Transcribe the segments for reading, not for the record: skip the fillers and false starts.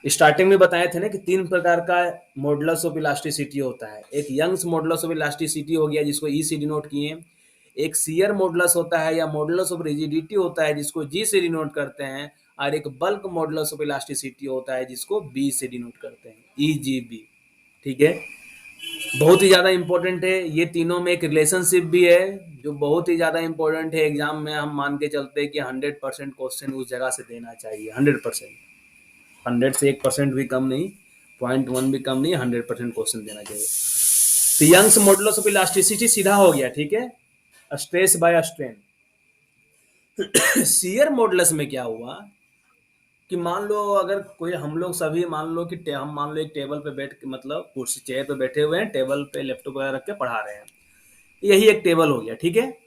Starting में बताए थे ना कि 3 प्रकार का मॉडुलस ऑफ इलास्टिसिटी होता है। एक यंग्स मॉडुलस ऑफ इलास्टिसिटी हो गया जिसको ई से डिनोट किए। एक शियर मॉडुलस होता है या मॉडुलस ऑफ रिजिडिटी होता है जिसको जी से डिनोट करते हैं। और एक बल्क मॉडुलस ऑफ इलास्टिसिटी होता है जिसको बी से डिनोट करते हैं, ईजीबी। ठीक है, बहुत ही ज़्यादा इंपॉर्टेंट है। ये तीनों में एक रिलेशनशिप भी है जो बहुत ही ज़्यादा इंपॉर्टेंट है। एग्जाम में हम मान के चलते हैं कि 100% क्वेश्चन उस जगह से देना चाहिए। 100%, 100 से 1% भी कम नहीं, 0.1 भी कम नहीं, 100% क्वेश्चन देना चाहिए। तो यंग्स मॉडुलस ऑफ इलास्टिसिटी सीधा हो गया, ठीक है, stress by strain. Shear modulus में क्या हुआ कि मान लो अगर कोई, हम लोग सभी मान लो कि हम मान लो एक टेबल पे बैठ के, मतलब कुर्सी चेयर पे बैठे हुए हैं, टेबल पे लैपटॉप वगैरह रख के पढ़ा रहे हैं। यही एक टेबल हो गया, ठीक है।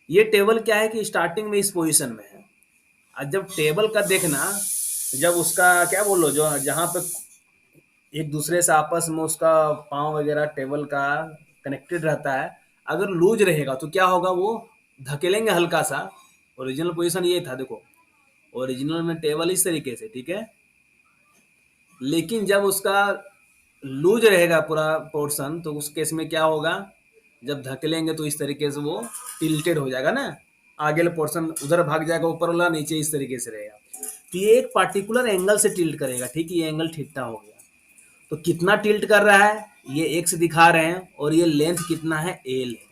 ये टेबल क्या है कि स्टार्टिंग में इस पोजीशन में है। और जब टेबल का देखना, जब उसका क्या बोलो, जो जहाँ पे एक दूसरे से आपस में उसका पाँव वगैरह टेबल का कनेक्टेड रहता है, अगर लूज रहेगा तो क्या होगा, वो धकेलेंगे हल्का सा। ओरिजिनल पोजीशन ये था, देखो ओरिजिनल में टेबल इस तरीके से, ठीक है। लेकिन जब उसका लूज रहेगा पूरा पोर्शन, तो उस केस में क्या होगा, जब धकेलेंगे तो इस तरीके से वो टिल्टेड हो जाएगा ना, आगे वाला पोर्शन उधर भाग जाएगा, ऊपर वाला नीचे इस तरीके से रहेगा। तो ये एक पार्टिकुलर एंगल से टिल्ट करेगा, ठीक है, ये एंगल थीटा हो गया। तो कितना टिल्ट कर रहा है ये एक्स दिखा रहे हैं, और ये लेंथ कितना है, एल है।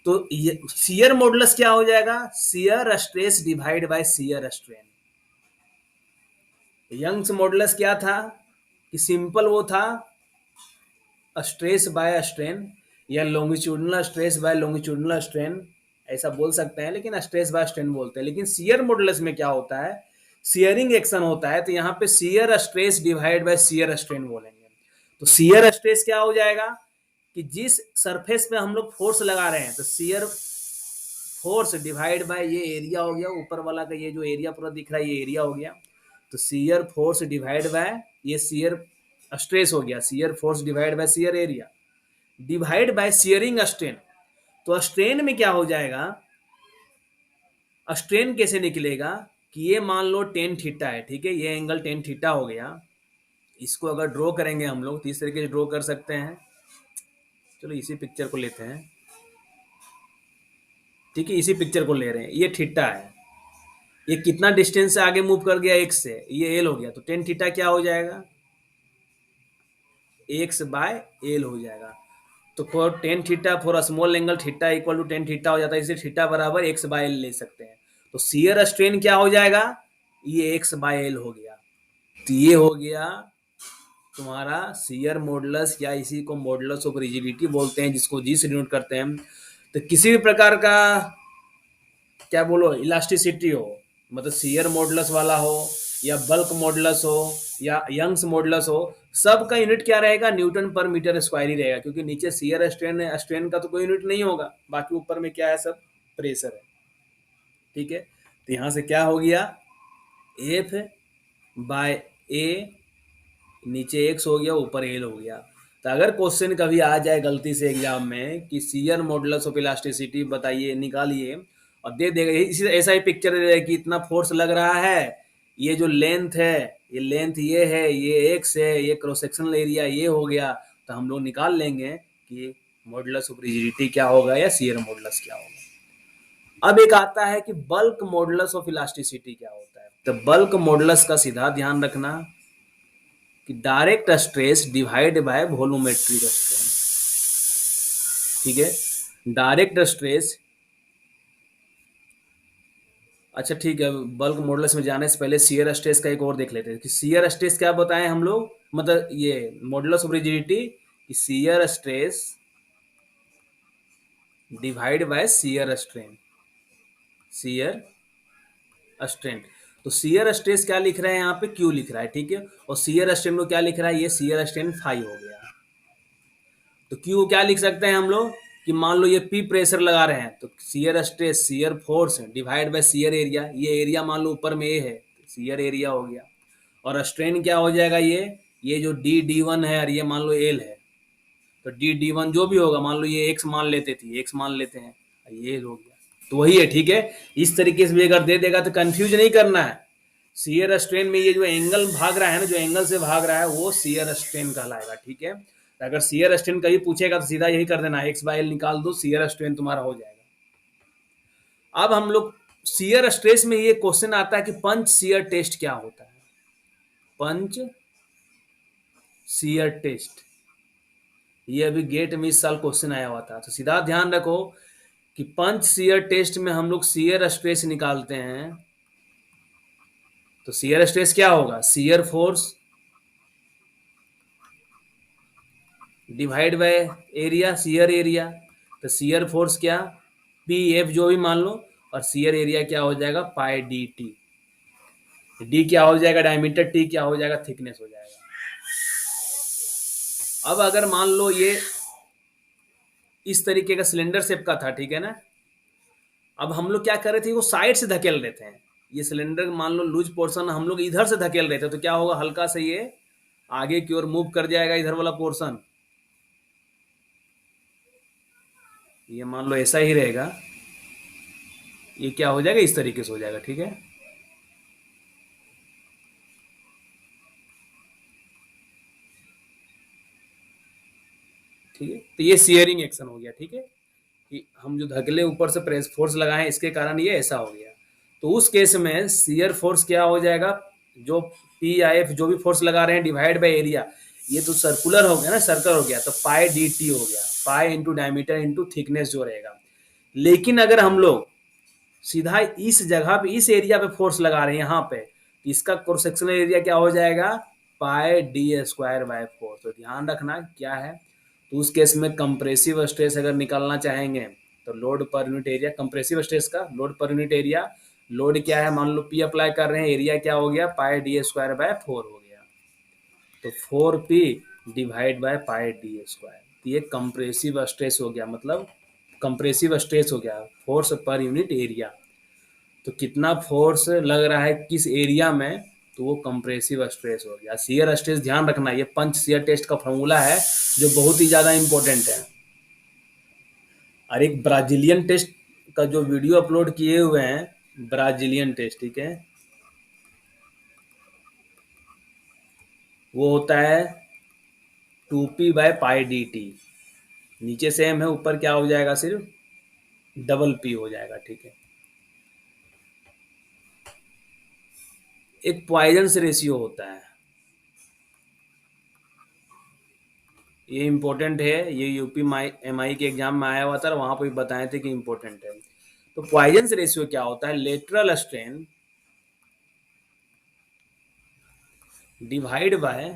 तो ये शियर मॉडुलस क्या हो जाएगा, shear stress divide by shear strain. Young's modulus क्या था कि सिंपल वो था स्ट्रेस बाय स्ट्रेन, या longitudinal stress by longitudinal strain, ऐसा बोल सकते हैं, लेकिन स्ट्रेस बाय स्ट्रेन बोलते हैं। लेकिन शियर मॉडुलस में क्या होता है, शियरिंग एक्शन होता है, तो यहाँ पे shear stress divide by shear strain बोलेंगे। तो शियर स्ट्रेस क्या हो जाएगा कि जिस सरफेस पे हम लोग फोर्स लगा रहे हैं, तो शियर फोर्स डिवाइड बाय ये एरिया हो गया, ऊपर वाला का ये जो एरिया पूरा दिख रहा है ये एरिया हो गया। तो शियर फोर्स डिवाइड बाय ये शियर स्ट्रेस हो गया, shear force divide by shear area divide by shearing strain. तो स्ट्रेन में क्या हो जाएगा, स्ट्रेन कैसे निकलेगा कि ये मान लो टेन थीटा है, ठीक है, ये एंगल टेन थीटा हो गया। इसको अगर ड्रॉ करेंगे हम लोग तो इस तरीके से ड्रॉ कर सकते हैं। चलो इसी पिक्चर को लेते हैं, ठीक है, इसी पिक्चर को ले रहे हैं। ये थीटा है, ये कितना डिस्टेंस से आगे मूव कर गया, एक्स से, ये एल हो गया। तो टेन थीटा क्या हो जाएगा, एक्स बाय एल हो जाएगा। तो for tan theta for small angle theta equal to tan theta हो जाता है, इसलिए थीटा बराबर एक्स बाय एल ले सकते हैं। तो शियर स्ट्रेन क्या हो जाएगा, ये एक्स बाय एल हो गया। तो ये हो गया तुम्हारा शियर मॉडुलस, या इसी को मॉडुलस ऑफ रिजिडिटी बोलते हैं, जिसको जी से डिनोट करते हैं। तो किसी भी प्रकार का क्या बोलो इलास्टिसिटी हो, मतलब शियर मॉडुलस वाला हो या बल्क मॉडुलस हो या यंग्स मॉडुलस हो, सबका यूनिट क्या रहेगा, न्यूटन पर मीटर स्क्वायर ही रहेगा, क्योंकि नीचे शियर स्ट्रेन है, स्ट्रेन का तो कोई यूनिट नहीं होगा, बाकी ऊपर में क्या है, सब प्रेशर है। ठीक है, तो यहाँ से क्या हो गया, एफ बाय ए, नीचे एक्स हो गया, ऊपर एल हो गया। तो अगर क्वेश्चन कभी आ जाए गलती से एग्जाम में कि शियर मॉडुलस ऑफ इलास्टिसिटी बताइए, निकालिए, और दे देगा इसी ऐसा ही पिक्चर दे देगा कि इतना फोर्स लग रहा है, ये जो लेंथ है, ये लेंथ ये है, ये एक्स है, ये क्रॉस सेक्शनल एरिया ये हो गया, तो हम लोग निकाल लेंगे कि मॉडुलस ऑफ रिजिडिटी क्या होगा या शियर मॉडुलस क्या होगा। अब एक आता है कि बल्क मॉडुलस ऑफ इलास्टिसिटी क्या होता है। तो बल्क मॉडुलस का सीधा ध्यान रखना कि direct stress divide bye volumetric strain. ठीक है, डायरेक्ट स्ट्रेस, अच्छा ठीक है, बल्क मॉडुलस में जाने से पहले शियर स्ट्रेस का एक और देख लेते हैं कि शियर स्ट्रेस क्या बताएं हम लोग, मतलब ये मॉडुलस ऑफ रिजिडिटी कि shear stress divide by shear strain, shear strain. तो शियर स्ट्रेस क्या लिख रहे हैं यहाँ पे, क्यू लिख रहा है, ठीक है, और शियर स्ट्रेन को क्या लिख रहा है, ये शियर स्ट्रेन फाई हो गया। तो क्यू क्या लिख सकते हैं हम लोग कि मान लो ये पी प्रेशर लगा रहे हैं, तो shear stress shear force divide by shear area, ये एरिया मान लो ऊपर में ए है, शियर एरिया हो गया। और स्ट्रेन क्या हो जाएगा, ये जो डी डी वन है और ये मान लो एल है, तो डी डी वन जो भी होगा, मान लो ये एक्स मान लेते थे, एक्स मान लेते हैं, ये हो गया। तो वही है, ठीक है, इस तरीके से भी अगर दे देगा तो कंफ्यूज नहीं करना है। शियर स्ट्रेन में ये जो एंगल भाग रहा है ना, जो एंगल से भाग रहा है वो शियर स्ट्रेन कहलाएगा, ठीक है। तो अगर शियर स्ट्रेन कहीं पूछेगा तो सीधा यही कर देना, एक्स बाय एल निकाल दो, शियर स्ट्रेन तुम्हारा हो जाएगा। अब हम लोग शियर स्ट्रेस में ये क्वेश्चन आता है कि पंच शियर टेस्ट क्या होता है। पंच शियर टेस्ट, ये अभी गेट में इस साल क्वेश्चन आया हुआ था, तो सीधा ध्यान रखो कि पंच शियर टेस्ट में हम लोग शियर स्ट्रेस निकालते हैं। तो शियर स्ट्रेस क्या होगा, shear force divide by area, shear area. तो शियर फोर्स क्या, पी एफ जो भी मान लो, और शियर एरिया क्या हो जाएगा, पाई डी टी। डी क्या हो जाएगा डायमीटर, टी क्या हो जाएगा थिकनेस हो जाएगा। अब अगर मान लो ये इस तरीके का सिलेंडर शेप का था, ठीक है ना। अब हम लोग क्या कर रहे थे, वो साइड से धकेल रहे थे। ये सिलेंडर मान लो लूज पोर्शन हम लोग इधर से धकेल रहे थे, तो क्या होगा, हल्का से ये आगे की ओर मूव कर जाएगा इधर वाला पोर्शन। ये मान लो ऐसा ही रहेगा, ये क्या हो जाएगा, इस तरीके से हो जाएगा, ठीक है। ठीक है, तो ये शियरिंग एक्शन हो गया, ठीक है, कि हम जो धकेले ऊपर से प्रेस फोर्स लगाए इसके कारण ये ऐसा हो गया। तो उस केस में शियर फोर्स क्या हो जाएगा, जो पी आई एफ जो भी फोर्स लगा रहे हैं डिवाइड बाय एरिया, ये तो सर्कुलर हो गया ना, सर्कल हो गया, तो पाई डी टी हो गया, pi into diameter into thickness जो रहेगा। लेकिन अगर हम लोग सीधा इस जगह पे इस एरिया पे फोर्स लगा रहे हैं यहाँ पे, तो इसका क्रॉस सेक्शनल एरिया क्या हो जाएगा, पाई डी स्क्वायर बाय फोर। तो ध्यान रखना क्या है, तो उस केस में कंप्रेसिव स्ट्रेस अगर निकालना चाहेंगे तो load per unit area, compressive stress का load per unit area, load क्या है मान लो पी अप्लाई कर रहे हैं, एरिया क्या हो गया, पाई डी स्क्वायर बाय फोर हो गया। तो four P divide by pi D square, तो ये कंप्रेसिव स्ट्रेस हो गया, मतलब कंप्रेसिव स्ट्रेस हो गया, फोर्स पर यूनिट एरिया। तो कितना फोर्स लग रहा है किस एरिया में, तो वो कंप्रेसिव स्ट्रेस हो गया। शियर स्ट्रेस ध्यान रखना, ये पंच शियर टेस्ट का फॉर्मूला है जो बहुत ही ज़्यादा इंपॉर्टेंट है। और एक ब्राजीलियन टेस्ट का जो वीडियो अपलोड किए हुए हैं, ब्राजीलियन टेस्ट, ठीक है, वो होता है two P by pi D T. नीचे सेम है, ऊपर क्या हो जाएगा, सिर्फ डबल पी हो जाएगा, ठीक है। एक पॉइजन्स रेशियो होता है, ये इम्पोर्टेंट है, ये यूपी एम आई के एग्जाम में आया हुआ था, वहां पर भी बताए थे कि इम्पोर्टेंट है। तो पॉइजन्स रेशियो क्या होता है, lateral strain divide by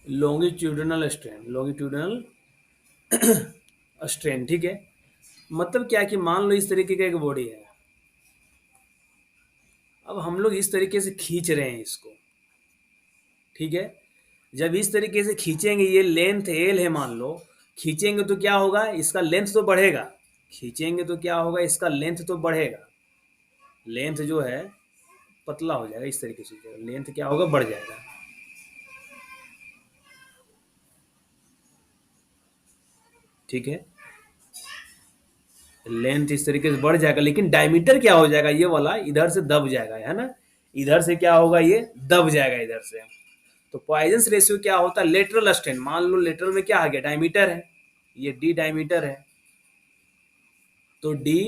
longitudinal strain, longitudinal strain, ठीक है। मतलब क्या है कि मान लो इस तरीके का एक बॉडी है, अब हम लोग इस तरीके से खींच रहे हैं इसको, ठीक है। जब इस तरीके से खींचेंगे, ये लेंथ एल है मान लो, खींचेंगे तो क्या होगा, इसका लेंथ तो बढ़ेगा, खींचेंगे तो क्या होगा, इसका लेंथ तो बढ़ेगा, लेंथ जो है पतला हो जाएगा, इस तरीके से लेंथ क्या होगा, बढ़ जाएगा, ठीक है। लेंथ इस तरीके से बढ़ जाएगा, लेकिन डायमीटर क्या हो जाएगा, ये वाला इधर से दब जाएगा, है ना, इधर से क्या होगा, ये दब जाएगा इधर से। तो पॉइजन्स रेशियो क्या होता है, लेटरल स्ट्रेन, मान लो लेटरल में क्या आ गया, डायमीटर है, ये डी डायमीटर है, तो डी,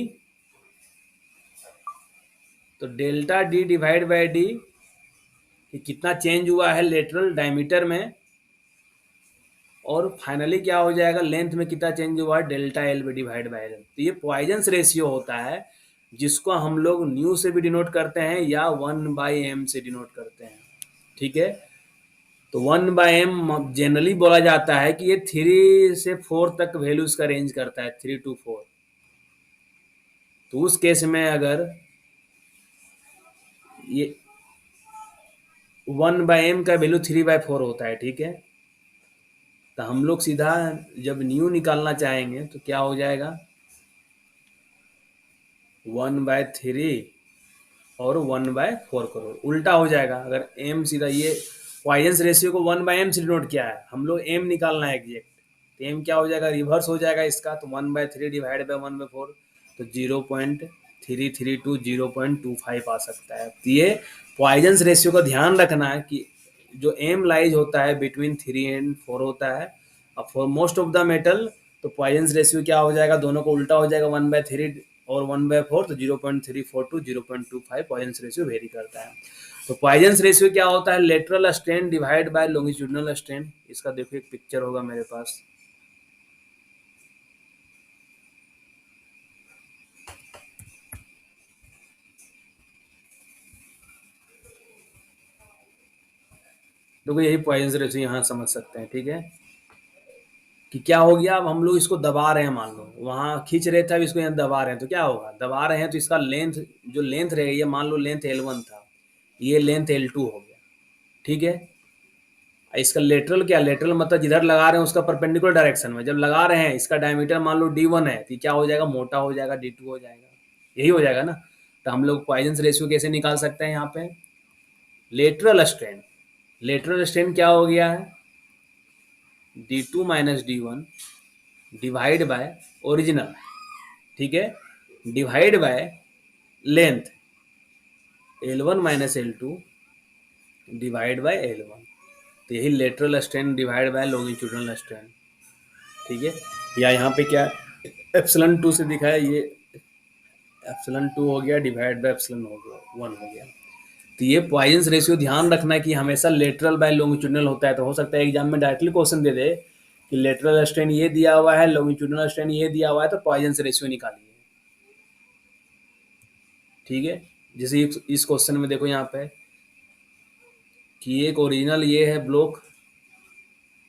तो delta D divide by D, कि कितना चेंज हुआ है लेटरल डायमीटर में, और फाइनली क्या हो जाएगा, लेंथ में कितना चेंज हुआ है, delta L B divide by L. तो ये पॉइजन्स रेशियो होता है, जिसको हम लोग न्यू से भी डिनोट करते हैं या 1/m से डिनोट करते हैं, ठीक है। तो 1/m जनरली बोला जाता है कि ये 3 से 4 तक वैल्यूज का रेंज करता है, 3 to 4। तो उस केस में अगर ये 1/m का वैल्यू 3/4 होता है, ठीक है। तो हम लोग सीधा जब न्यू निकालना चाहेंगे तो क्या हो जाएगा, 1/3 और 1/4 करोड़, उल्टा हो जाएगा। अगर एम सीधा ये पॉइजन्स रेशियो को 1/m से डिनोट किया है, हम लोग एम निकालना है एग्जैक्ट, तो एम क्या हो जाएगा, रिवर्स हो जाएगा इसका, तो 1/3 डिवाइड बाई 1/4, तो 0.3 332 0.25 आ सकता है। तो ये पॉइजन्स रेशियो का ध्यान रखना है कि जो एम लाइज होता है बिटवीन 3 and 4 होता है। अब for most of the metal तो पॉइजन्स रेशियो क्या हो जाएगा, दोनों को उल्टा हो जाएगा, 1/3 और 1/4, तो 0.34 to 0.25 पॉइजन्स रेशियो वेरी करता है। तो पॉइजन्स रेशियो क्या होता है, lateral strain divide by longitudinal strain. इसका देखो एक पिक्चर होगा मेरे पास। देखो यही पॉइजन्स रेशियो यहाँ समझ सकते हैं, ठीक है, कि क्या हो गया। अब हम लोग इसको दबा रहे हैं, मान लो वहाँ खींच रहे थे, अब इसको यहाँ दबा रहे हैं, तो क्या होगा, दबा रहे हैं तो इसका लेंथ, जो लेंथ रहेगा, ये मान लो लेंथ L1 था, ये लेंथ L2 हो गया, ठीक है। इसका लेटरल क्या, लेटरल मतलब जिधर लगा रहे हैं उसका परपेंडिकुलर डायरेक्शन में जब लगा रहे हैं, इसका डायमीटर मान लो D1 है, तो क्या हो जाएगा, मोटा हो जाएगा, D2 हो जाएगा, यही हो जाएगा ना। तो हम लोग पॉइजन्स रेशियो कैसे निकाल सकते हैं यहाँ पे, लेटरल स्ट्रेन, लेटरल स्ट्रेन क्या हो गया है, D2 minus D1 divide by original, ठीक है, divide by length L1 minus L2 divide by L1। तो यही lateral strain divide by longitudinal strain, ठीक है। या यहाँ पे क्या एप्सिलॉन 2 से दिखाया, ये एप्सिलॉन 2 हो गया डिवाइड बाय एप्सिलॉन हो गया 1 हो गया। तो ये पॉइजन्स रेशियो ध्यान रखना है कि हमेशा लेटरल बाय लॉन्गिट्यूडिनल होता है। तो हो सकता है एग्जाम में डायरेक्टली क्वेश्चन दे दे कि लेटरल स्ट्रेन ये दिया हुआ है, लॉन्गिट्यूडिनल स्ट्रेन ये दिया हुआ है, तो पॉइजन्स रेशियो निकालिए, ठीक है। जैसे इस क्वेश्चन में देखो यहाँ पे कि एक ओरिजिनल ये है ब्लॉक,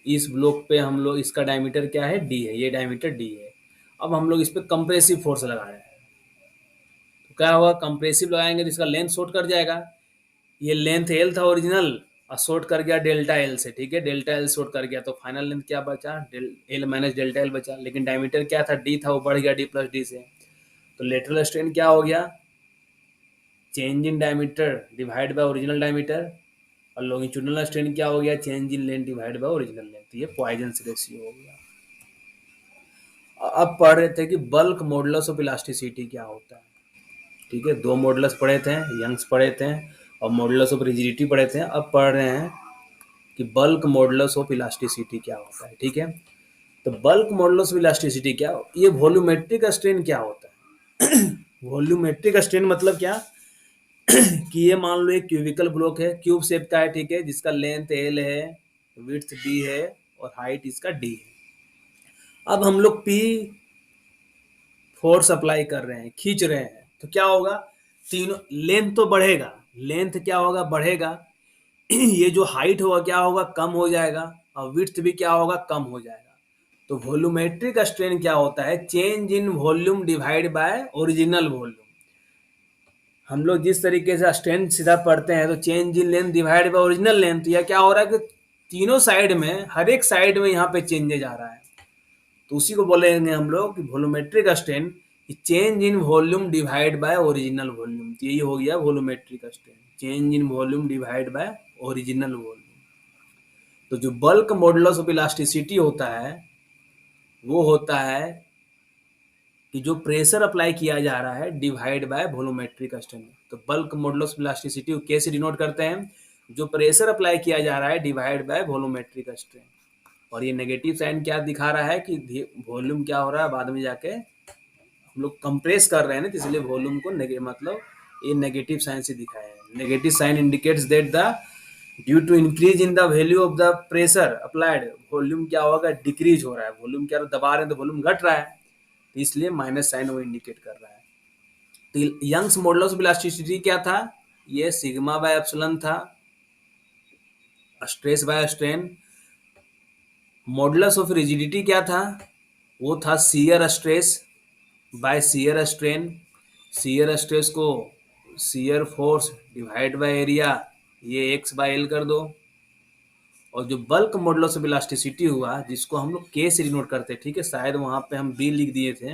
इस ब्लॉक पे हम लोग, इसका डायमीटर क्या है, डी है, ये डायमीटर डी है। अब हम लोग इस पे कंप्रेसिव फोर्स लगा रहे हैं, तो क्या होगा, कंप्रेसिव लगाएंगे तो इसका लेंथ शॉर्ट कर जाएगा, ये लेंथ एल था ओरिजिनल और शॉर्ट कर गया डेल्टा एल से, ठीक है, डेल्टा एल शॉर्ट कर गया, तो फाइनल लेंथ क्या बचा, एल माइनस डेल्टा एल बचा। लेकिन डायमीटर क्या था, डी था, वो बढ़ गया डी प्लस डी से। तो लेटरल स्ट्रेन क्या हो गया, change in diameter divide by original diameter, और लॉन्गिट्यूडिनल स्ट्रेन क्या हो गया, change in length divide by original length. ये पॉइजन्स रेशियो हो गया। अब पढ़ रहे थे कि बल्क मॉडुलस ऑफ इलास्टिसिटी क्या होता है, ठीक है, दो मॉडुलस पढ़े थे, यंग्स पढ़े थे और मॉडुलस ऑफ रिजिडिटी पढ़े थे। अब पढ़ रहे हैं कि बल्क मॉडुलस ऑफ इलास्टिसिटी क्या होता है, ठीक है। तो बल्क मॉडुलस ऑफ इलास्टिसिटी क्या, ये वॉल्यूमेट्रिक स्ट्रेन क्या होता है वॉल्यूमेट्रिक स्ट्रेन मतलब क्या कि ये मान लो एक क्यूबिकल ब्लॉक है, क्यूब शेप का है, ठीक है, जिसका लेंथ एल है, विड्थ बी है और हाइट इसका डी है। अब हम लोग पी फोर्स अप्लाई कर रहे हैं, खींच रहे हैं, तो क्या होगा, तीनों लेंथ तो बढ़ेगा, लेंथ क्या होगा, बढ़ेगा ये जो हाइट होगा क्या होगा, कम हो जाएगा, और विड्थ भी क्या होगा, कम हो जाएगा। तो वॉल्यूमेट्रिक स्ट्रेन क्या होता है, change in volume divide by original volume. हम लोग जिस तरीके से स्ट्रेन सीधा पढ़ते हैं, तो change in length divide by original length, या क्या हो रहा है कि तीनों साइड में, हर एक साइड में यहाँ पे चेंजेज आ रहा है, तो उसी को बोलेंगे हम लोग कि volumetric strain change in volume divide by original volume. तो यही हो गया volumetric strain, change in volume divide by original volume. तो जो बल्क मॉडुलस ऑफ इलास्टिसिटी होता है, वो होता है कि जो प्रेशर अप्लाई किया जा रहा है डिवाइड बाय वॉल्यूमेट्रिक स्ट्रेन। तो बल्क मॉडुलस ऑफ इलास्टिसिटी को कैसे डिनोट करते हैं, जो प्रेशर अप्लाई किया जा रहा है डिवाइड बाय वॉल्यूमेट्रिक स्ट्रेन। और ये नेगेटिव साइन क्या दिखा रहा है कि वॉल्यूम क्या हो रहा है, बाद में जाके हम लोग कंप्रेस कर रहे हैं ना, तो इसलिए वॉल्यूम को मतलब ये नेगेटिव साइन से दिखाया है। Negative sign indicates that the due to increase in the value of the pressure applied, volume क्या होगा, डिक्रीज हो रहा है, वॉल्यूम क्या दबा रहे हैं तो वॉल्यूम घट रहा है, तो इसलिए माइनस साइन वो इंडिकेट कर रहा है। तो यंग्स मॉडुलस ऑफ इलास्टिसिटी क्या था, ये सिग्मा बाय एप्सिलॉन था, stress by strain. Modulus of rigidity क्या था, वो था shear stress by shear strain. Shear stress को shear force divide by area, ये एक्स बाय एल कर दो। और जो बल्क मॉडुलस ऑफ इलास्टिसिटी हुआ, जिसको हम लोग के से डिनोट करते हैं, ठीक है, शायद वहाँ पे हम बी लिख दिए थे,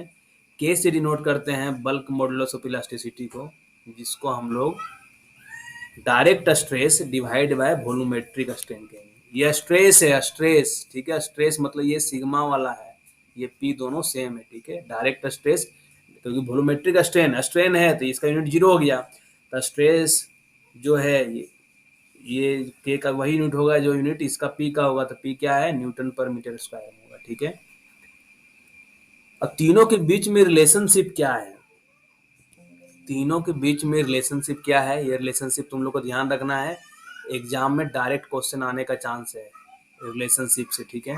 के से डिनोट करते हैं बल्क मॉडुलस ऑफ इलास्टिसिटी को, जिसको हम लोग direct stress divide bye volumetric strain कहेंगे। ये स्ट्रेस है, स्ट्रेस, ठीक है, स्ट्रेस मतलब ये सिग्मा वाला है, ये पी दोनों सेम है, ठीक है, डायरेक्ट स्ट्रेस क्योंकि वॉल्यूमेट्रिक स्ट्रेन है तो इसका यूनिट 0 हो गया। तो स्ट्रेस जो है ये के का वही यूनिट होगा जो यूनिट इसका पी का होगा। तो पी क्या है, न्यूटन पर मीटर स्क्वायर होगा। ठीक है, अब तीनों के बीच में रिलेशनशिप क्या है, तीनों के बीच में रिलेशनशिप क्या है, ये रिलेशनशिप तुम लोग को ध्यान रखना है, एग्जाम में डायरेक्ट क्वेश्चन आने का चांस है रिलेशनशिप से। ठीक है,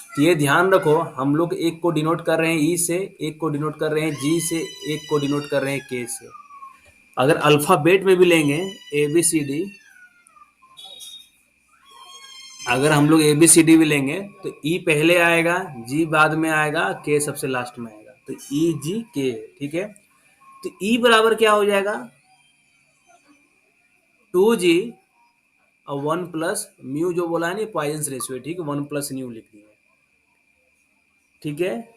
तो ये ध्यान रखो, हम लोग एक को डिनोट कर रहे हैं ई से, एक को डिनोट कर रहे हैं जी से, एक को डिनोट कर रहे हैं के से। अगर अल्फाबेट में भी लेंगे ए बी सी डी, अगर हम लोग ए बी सी डी भी लेंगे तो ई पहले आएगा, जी बाद में आएगा, के सबसे लास्ट में आएगा। तो ई जी के। ठीक है, तो ई बराबर क्या हो जाएगा, 2g और 1 प्लस म्यू जो बोला है ना पॉइजन रेशियो। ठीक है, 1 प्लस न्यू लिख दिए। ठीक है,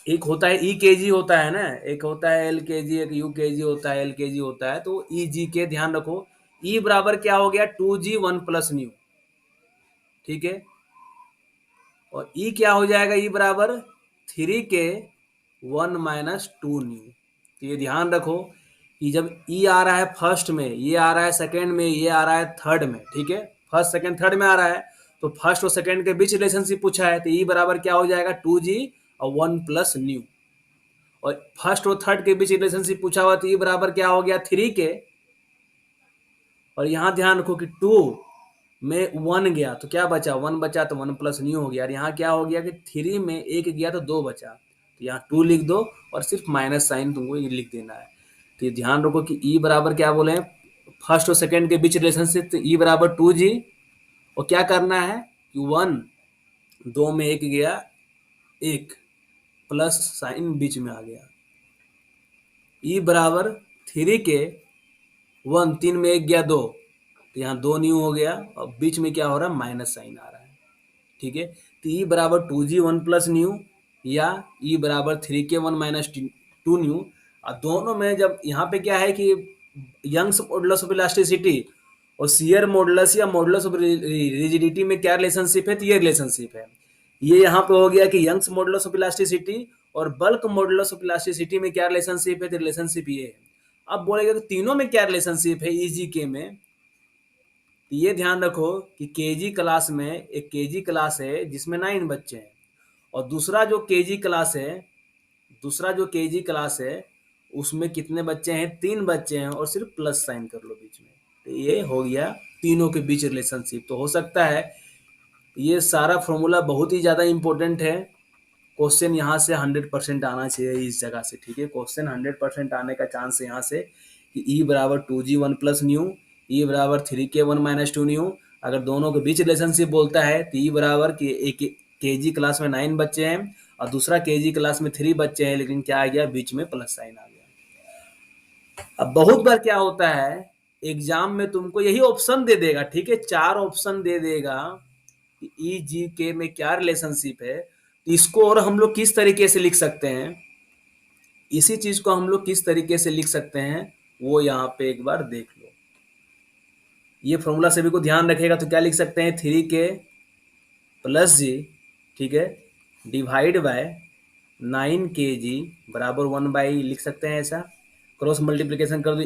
एक होता है ई के जी होता है ना, एक होता है एल के जी, एक यू के जी होता है, एल के जी होता है। तो ई जी के ध्यान रखो, ई बराबर क्या हो गया, 2g 1 प्लस न्यू। ठीक है, और ई क्या हो जाएगा, ई बराबर 3k 1 माइनस 2 न्यू। तो ये ध्यान रखो कि जब ई आ रहा है फर्स्ट में, ये आ रहा है सेकंड में, ये आ रहा है थर्ड में। ठीक है, फर्स्ट सेकंड थर्ड में आ रहा है, तो फर्स्ट और सेकंड के बीच रिलेशनशिप पूछा है। तो ई बराबर क्या हो जाएगा, 2g और 1 प्लस न्यू। और फर्स्ट और थर्ड के बीच रिलेशनशिप पूछा हुआ, तो ई बराबर क्या हो गया, 3k। और यहाँ ध्यान रखो कि 2 में 1 गया तो क्या बचा, 1 बचा, तो 1 प्लस न्यू हो गया। और यहाँ क्या हो गया कि 3 में 1 गया तो 2 बचा, तो यहाँ 2 लिख दो और सिर्फ माइनस साइन तुमको ये लिख देना है। तो ये ध्यान रखो कि ई बराबर क्या बोले, फर्स्ट और सेकंड के बीच रिलेशनशिप, तो ई बराबर 2g। और क्या करना है कि 1, 2 में 1 गया, 1 प्लस साइन बीच में आ गया, ई बराबर 3k 1, 3 में 1 गया 2, तो यहाँ 2 न्यू हो गया और बीच में क्या हो रहा है, माइनस साइन आ रहा है। ठीक है, तो ई बराबर 2g 1 प्लस न्यू या ई बराबर 3k 1 माइनस 2 न्यू। और दोनों में जब यहाँ पे क्या है कि यंग्स मॉडुलस ऑफ इलास्टिसिटी और शियर मॉडुलस या मॉडुलस ऑफ रिजिडिटी में क्या रिलेशनशिप है, तो ये रिलेशनशिप है। ये यहाँ पे हो गया कि यंग्स मॉडुलस ऑफ इलास्टिसिटी और बल्क मॉडुलस ऑफ इलास्टिसिटी में क्या रिलेशनशिप है, तो रिलेशनशिप ये है। अब बोलेगा कि तीनों में क्या रिलेशनशिप है ईजी के में, तो ये ध्यान रखो कि केजी क्लास में एक केजी क्लास है जिसमें 9 बच्चे हैं, और दूसरा जो केजी क्लास है, दूसरा जो केजी क्लास है उसमें कितने बच्चे हैं, 3 बच्चे हैं, और सिर्फ प्लस साइन कर लो बीच में। तो ये हो गया तीनों के बीच रिलेशनशिप। तो हो सकता है ये सारा फॉर्मूला बहुत ही ज़्यादा इंपॉर्टेंट है, क्वेश्चन यहाँ से 100% आना चाहिए इस जगह से। ठीक है, क्वेश्चन 100% आने का चांस है यहाँ से कि ई बराबर 2g 1 प्लस न्यू, ई बराबर 3k 1 माइनस 2 न्यू। अगर दोनों के बीच रिलेशनशिप बोलता है तो ई बराबर कि एक के जी क्लास में 9 बच्चे हैं और दूसरा के जी क्लास में 3 बच्चे हैं, लेकिन क्या आ गया, बीच में प्लस साइन आ गया। अब बहुत बार क्या होता है एग्जाम में तुमको यही ऑप्शन दे देगा। ठीक है, 4 ऑप्शन दे देगा कि ई जी के में क्या रिलेशनशिप है, तो इसको और हम लोग किस तरीके से लिख सकते हैं, इसी चीज को हम लोग किस तरीके से लिख सकते हैं वो यहाँ पे एक बार देख लो। ये फॉर्मूला सभी को ध्यान रखेगा तो क्या लिख सकते हैं, 3k प्लस जी, ठीक है, डिवाइड बाय 9kg बराबर 1/, लिख सकते हैं ऐसा। क्रॉस मल्टीप्लीकेशन कर दो,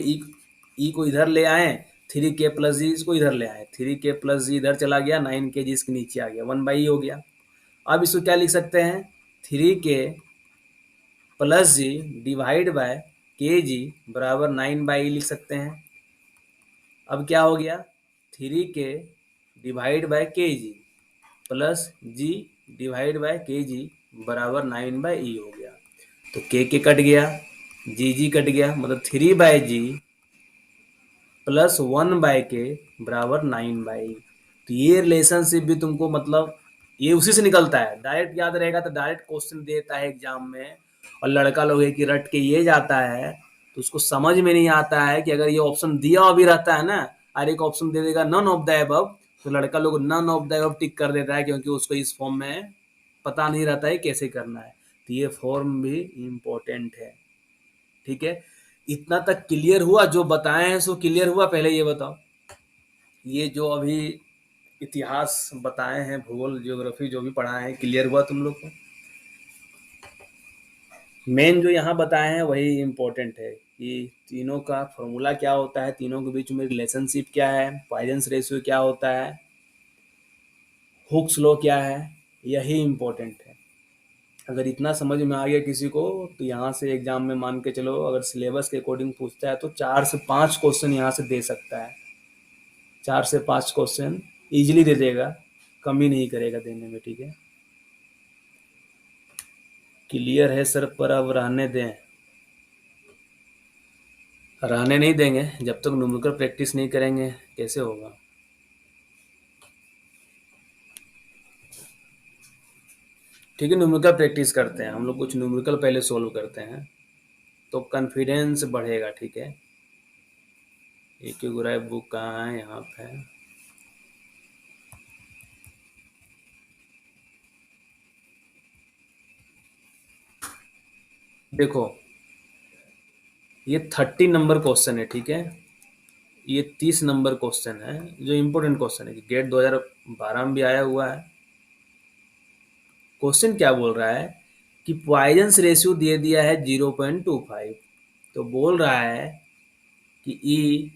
ई को इधर ले आए, 3k प्लस जी इसको इधर ले आए, 3k प्लस जी इधर चला गया, 9kg इसके नीचे आ गया, 1/, हो गया। अब इसको क्या लिख सकते हैं, 3k plus ji divide by के जी बराबर 9/, लिख सकते हैं। अब क्या हो गया, 3k डिवाइड बाय के जी प्लस जी डिवाइड बाय के जी बराबर 9/e हो गया। तो के कट गया, जी कट गया, मतलब 3/g प्लस 1/k बराबर 9/e। तो ये रिलेशनशिप भी तुमको मतलब ये उसी से निकलता है, डायरेक्ट याद रहेगा तो डायरेक्ट क्वेश्चन देता है एग्जाम में। और लड़का लोग है कि रट के ये जाता है तो उसको समझ में नहीं आता है कि अगर ये ऑप्शन दिया भी रहता है ना, और एक ऑप्शन दे देगा नन ऑफ द अबव, तो लड़का लोग नन ऑफ द अबव टिक कर देता है, क्योंकि उसको इस फॉर्म में पता नहीं रहता है कैसे करना है। तो ये फॉर्म भी इम्पोर्टेंट है। ठीक है, इतना तक क्लियर हुआ, जो बताए हैं सो क्लियर हुआ। पहले ये बताओ, ये जो अभी इतिहास बताए हैं, भूगोल ज्योग्राफी जो भी पढ़ाए हैं, क्लियर हुआ तुम लोग को? मेन जो यहाँ बताए हैं वही इम्पोर्टेंट है कि तीनों का फॉर्मूला क्या होता है, तीनों के बीच में रिलेशनशिप क्या है, पॉइजन्स रेशियो क्या होता है, हुक्स लॉ क्या है, यही इम्पोर्टेंट है। अगर इतना समझ में आ गया किसी को तो यहाँ से एग्जाम में मान के चलो, अगर सिलेबस के अकॉर्डिंग पूछता है तो 4 से 5 क्वेश्चन यहाँ से दे सकता है। 4 से 5 क्वेश्चन इजीली दे देगा, कमी नहीं करेगा देने में, ठीक है। क्लियर है सर, पर अब रहने दें। रहने नहीं देंगे, जब तक न्यूमेरिकल प्रैक्टिस नहीं करेंगे कैसे होगा। ठीक है, न्यूमेरिकल प्रैक्टिस करते हैं हम लोग, कुछ न्यूमेरिकल पहले सोल्व करते हैं तो कॉन्फिडेंस बढ़ेगा, ठीक है। एक गुराई बुक कहाँ है, यहाँ पे है। देखो ये 30 नंबर क्वेश्चन है, ठीक है। ये 30 नंबर क्वेश्चन है, जो इम्पोर्टेंट क्वेश्चन है कि गेट 2012 में भी आया हुआ है। क्वेश्चन क्या बोल रहा है कि पॉइजन्स रेशियो दे दिया है 0.25, तो बोल रहा है कि ई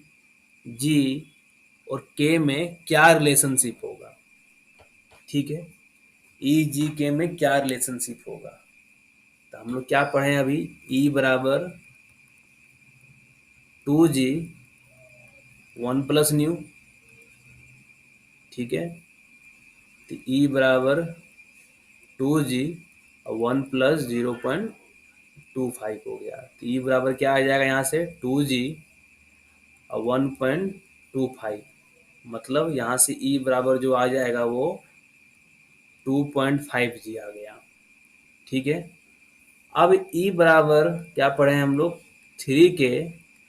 जी और के में क्या रिलेशनशिप होगा, ठीक है। ई जी के में क्या रिलेशनशिप होगा, तो हम लोग क्या पढ़े अभी, ई बराबर 2g 1 + न्यू, ठीक है। तो ई बराबर 2g 1 + 0.25 हो गया। तो ई बराबर क्या आ जाएगा यहाँ से, 2g 1.25, मतलब यहाँ से ई बराबर जो आ जाएगा वो 2.5g आ गया, ठीक है। अब ई बराबर क्या पढ़े हैं हम लोग, 3 के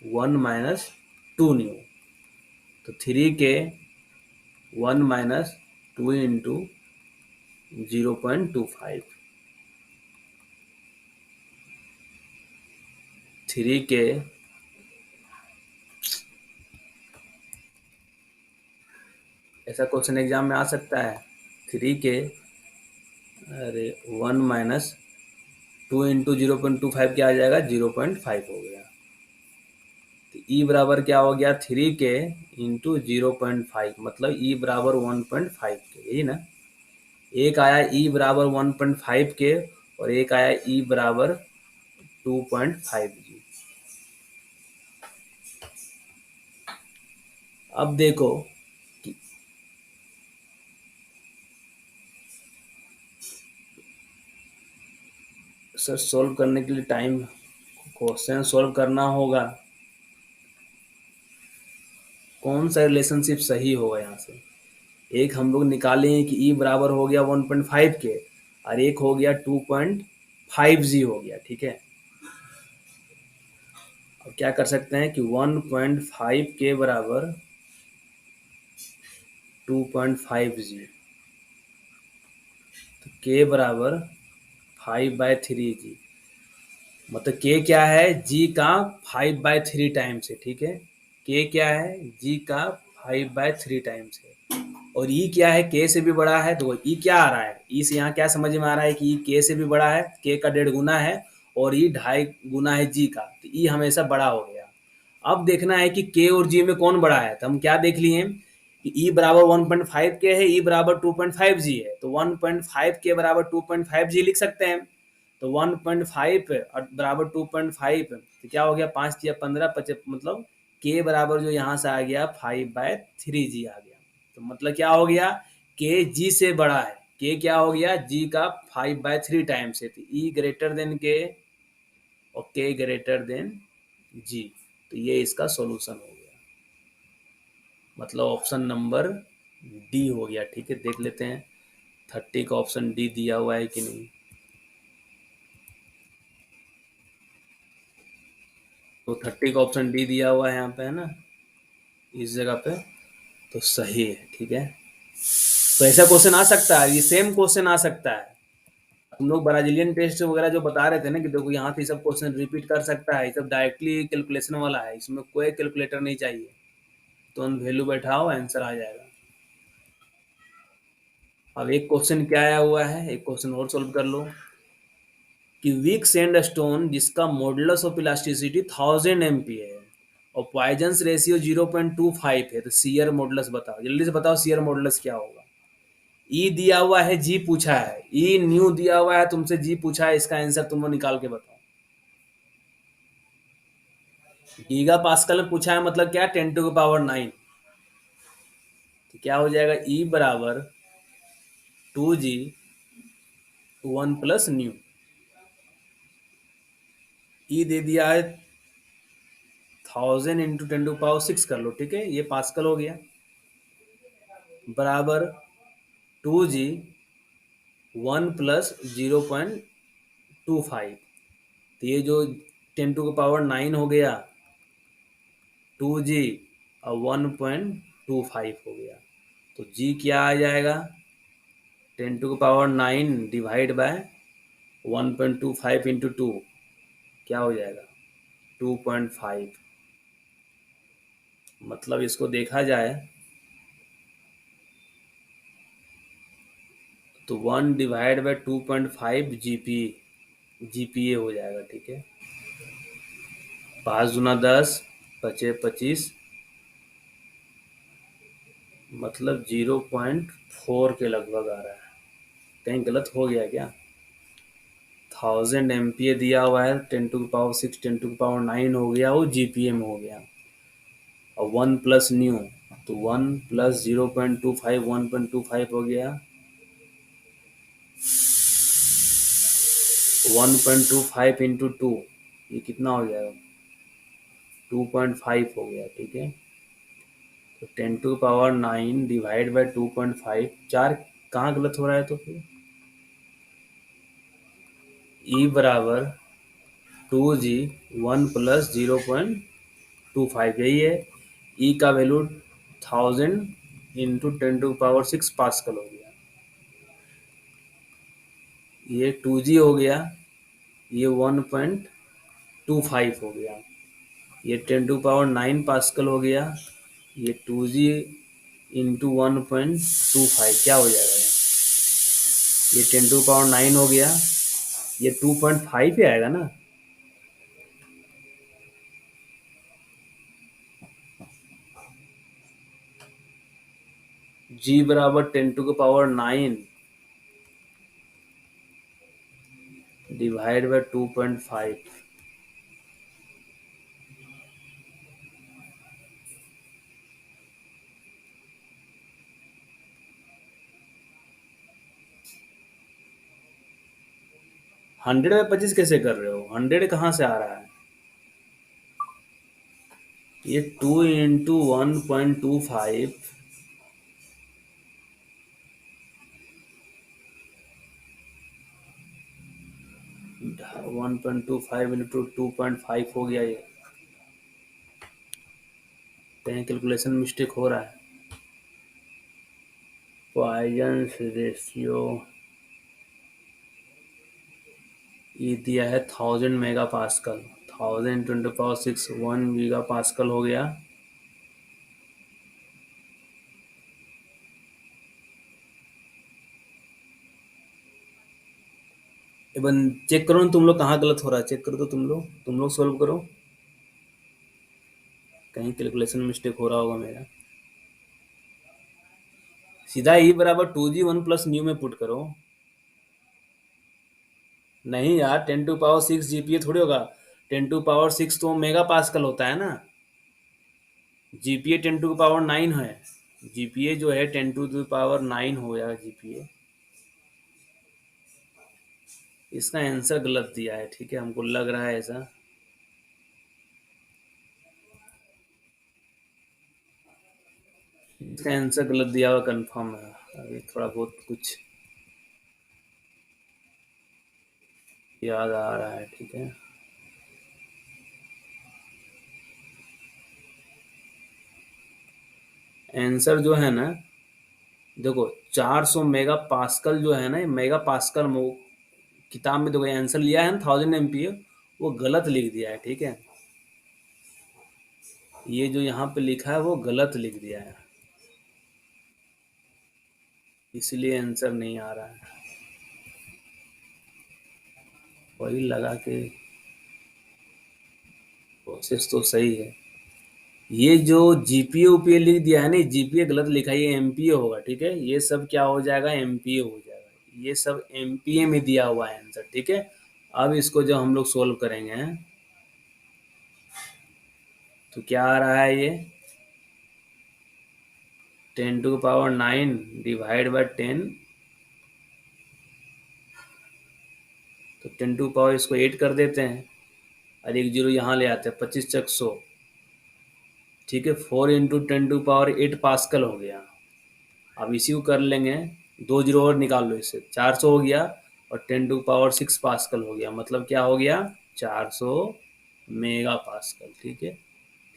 1 - 2 न्यू, तो 3 के 1 - 2 इंटू 0.25, 3 के, ऐसा क्वेश्चन एग्जाम में आ सकता है, 3 के, अरे 1 - 2 इंटू 0.25 क्या आ जाएगा, 0.5 हो गया। तो ई बराबर क्या हो गया, 3 के इंटू 0.5, मतलब ई बराबर 1.5 के, यही ना। एक आया ई बराबर 1.5 के और एक आया ई बराबर 2.5 जी। अब देखो कि सर सॉल्व करने के लिए टाइम, क्वेश्चन सॉल्व करना होगा, कौन सा रिलेशनशिप सही होगा यहाँ से। एक हम लोग निकाले हैं कि ई बराबर हो गया 1.5 के और एक हो गया 2.5g हो गया, ठीक है। अब क्या कर सकते हैं कि 1.5 के बराबर 2.5g, तो के बराबर 5/3g, मतलब के क्या है, जी का 5/3 टाइम्स है, ठीक है। के क्या है, जी का 5/3 टाइम्स है। और ई क्या है, के से भी बड़ा है, तो ई क्या आ रहा है, ई से यहाँ क्या समझ में आ रहा है कि ई के से भी बड़ा है, के का 1.5 गुना है, और ई 2.5 गुना है जी का, तो ई हमेशा बड़ा हो गया। अब देखना है कि के और जी में कौन बड़ा है, तो हम क्या देख लिए कि ई बराबर 1.5 के है, ई बराबर 2.5 जी है, तो 1.5 के बराबर 2.5 जी लिख सकते हैं। तो 1.5 और बराबर 2.5, तो क्या हो गया, 5 × 15 मतलब के बराबर जो यहाँ से आ गया 5/3 जी आ गया। तो मतलब क्या हो गया, के जी से बड़ा है, के क्या हो गया, जी का 5/3 टाइम्स है, तो ई ग्रेटर देन के और के ग्रेटर देन जी। तो ये इसका सॉल्यूशन हो गया, मतलब ऑप्शन नंबर डी हो गया, ठीक है। देख लेते हैं 30 का ऑप्शन डी दिया हुआ है कि नहीं। तो 30 का ऑप्शन डी दिया हुआ है यहाँ पे, है ना, इस जगह पे, तो सही है, ठीक है। तो ऐसा क्वेश्चन आ सकता है, ये सेम क्वेश्चन आ सकता है। हम लोग ब्राजीलियन टेस्ट वगैरह जो बता रहे थे ना कि देखो यहाँ से सब क्वेश्चन रिपीट कर सकता है, ये सब डायरेक्टली कैलकुलेशन वाला है, इसमें कोई कैलकुलेटर नहीं चाहिए, तो वैल्यू बैठाओ आंसर आ जाएगा। अब एक क्वेश्चन क्या आया हुआ है, एक क्वेश्चन और सोल्व कर लो। कि वीक सैंडस्टोन जिसका मॉडुलस ऑफ इलास्टिसिटी 1000 MPa है और पॉइजन्स रेशियो 0.25 है, तो सीयर मॉडुलस बताओ, जल्दी से बताओ सीयर मॉडुलस क्या होगा। ई दिया हुआ है, जी पूछा है, ई न्यू दिया हुआ है तुमसे, जी पूछा है, इसका आंसर तुम लोग निकाल के बताओ। गीगा पास्कल में पूछा है मतलब क्या, 10⁹ तो क्या हो जाएगा, ई बराबर 2g 1 + न्यू। ई दे दिया है 1000 × 10⁶ कर लो, ठीक है, ये पास्कल हो गया, बराबर 2g 1 + 0.25, तो ये जो 10⁹ हो गया, 2g और 1.25 हो गया, तो g क्या आ जाएगा, 10⁹ डिवाइड बाय 1.25 × 2 क्या हो जाएगा, 2.5। मतलब इसको देखा जाए तो 1/2.5 जीपीए हो जाएगा, ठीक है। 5×10 = 25, मतलब 0.4 के लगभग आ रहा है। कहीं गलत हो गया क्या, 1000 MPa दिया हुआ है, 10⁶ 10⁹ हो गया, वो जीपीए में हो गया, और 1 + न्यू, तो 1 + 0.25 1.25 हो गया, 1.25 × 2 ये कितना हो जाएगा, 2.5 हो गया, ठीक है। तो 10⁹ डिवाइड बाय 2.5, 4 कहाँ गलत हो रहा है, तो फिर ई बराबर 2g 1 + 0.25 यही है। ई का वैल्यू 1000 × 10⁶ पास्कल हो गया, ये 2g हो गया, ये 1.25 हो गया, ये 10⁹ पास्कल हो गया, ये 2g × 1.25 क्या हो जाएगा, ये 10⁹ हो गया, ये 2.5 ही आएगा ना। g बराबर 10⁹ डिवाइड बाय 2.5, 100/25 कैसे कर रहे हो, 100 कहाँ से आ रहा है, ये 2 × 1.25 1.25 × 2.5 हो गया, ये कहीं कैलकुलेशन मिस्टेक हो रहा है। पॉइजन्स रेशियो ये दिया है 1000 MPa, 1000 × 10⁶ 1 GPa हो गया, एवन चेक करो ना तुम लोग कहाँ गलत हो रहा है, चेक करो तो तुम लोग सॉल्व करो, कहीं कैलकुलेशन मिस्टेक हो रहा होगा मेरा। सीधा ई बराबर 2g 1 + न्यू में पुट करो। नहीं यार, 10⁶ जीपीए थोड़ी होगा, 10⁶ तो मेगा पास्कल होता है ना, जीपीए 10⁹ है, जीपीए जो है 10⁹ हो जाएगा जीपीए। इसका आंसर गलत दिया है, ठीक है, हमको लग रहा है ऐसा। इसका आंसर गलत दिया हुआ कंफर्म है, अभी थोड़ा बहुत कुछ याद आ रहा है, ठीक है। आंसर जो है ना, देखो 400 मेगा पास्कल जो है ना, मेगा पास्कल में किताब में देखो आंसर लिया है ना 1000 MPa, वो गलत लिख दिया है, ठीक है, ये जो यहाँ पे लिखा है वो गलत लिख दिया है, इसलिए आंसर नहीं आ रहा है। वही लगा के प्रोसेस तो सही है। ये जो जीपीए ऊपीए लिख दिया है ना, जीपीए गलत लिखा है, ये एमपीए होगा, ठीक है। ये सब क्या हो जाएगा, एमपीए हो जाएगा। ये सब एमपीए में दिया हुआ है आंसर, ठीक है। अब इसको जब हम लोग सोल्व करेंगे तो क्या आ रहा है ये, 10⁹ डिवाइड बाय 10, तो 10⁻, इसको 8 कर देते हैं और एक जीरो यहाँ ले आते हैं, 25 × 100, ठीक है। 4 × 10⁸ पास्कल हो गया। अब इसी को कर लेंगे, दो जीरो और निकाल लो, इससे 400 हो गया और 10⁻6 पास्कल हो गया, मतलब क्या हो गया, 400 मेगा पास्कल, ठीक है।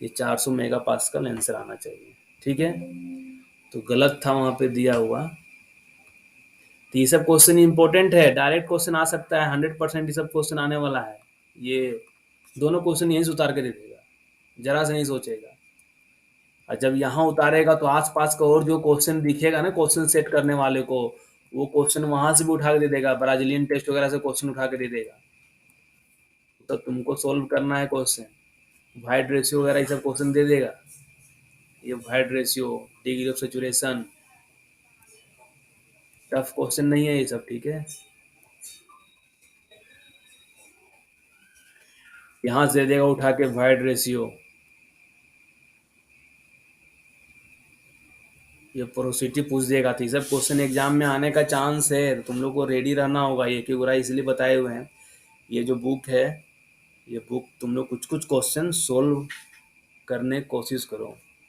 ये 400 मेगा पास्कल आंसर आना चाहिए, ठीक है। तो गलत था वहाँ पे दिया हुआ। तो ये सब क्वेश्चन इंपॉर्टेंट है, डायरेक्ट क्वेश्चन आ सकता है, 100% ये सब क्वेश्चन आने वाला है। ये दोनों क्वेश्चन यहीं से उतार के दे देगा, जरा से नहीं सोचेगा। और जब यहाँ उतारेगा तो आसपास का और जो क्वेश्चन दिखेगा ना क्वेश्चन सेट करने वाले को, वो क्वेश्चन वहां से भी उठा के दे देगा, ब्राजीलियन टेस्ट वगैरह से क्वेश्चन उठा के दे देगा। तो तुमको सोल्व करना है क्वेश्चन, वाइड रेशियो वगैरह ये सब क्वेश्चन दे देगा। ये void ratio, degree of saturation, tough question नहीं है ये सब, ठीक है। यहाँ से दे देगा उठा के वाइड रेशियो, ये पोरोसिटी पूछ देगा। तो ये सब क्वेश्चन एग्जाम में आने का चांस है, तो तुम लोग को रेडी रहना होगा। ये क्यों इसलिए बताए हुए हैं, ये जो बुक है, ये बुक तुम लोग कुछ कुछ क्वेश्चन सोल्व करने की कोशिश करो।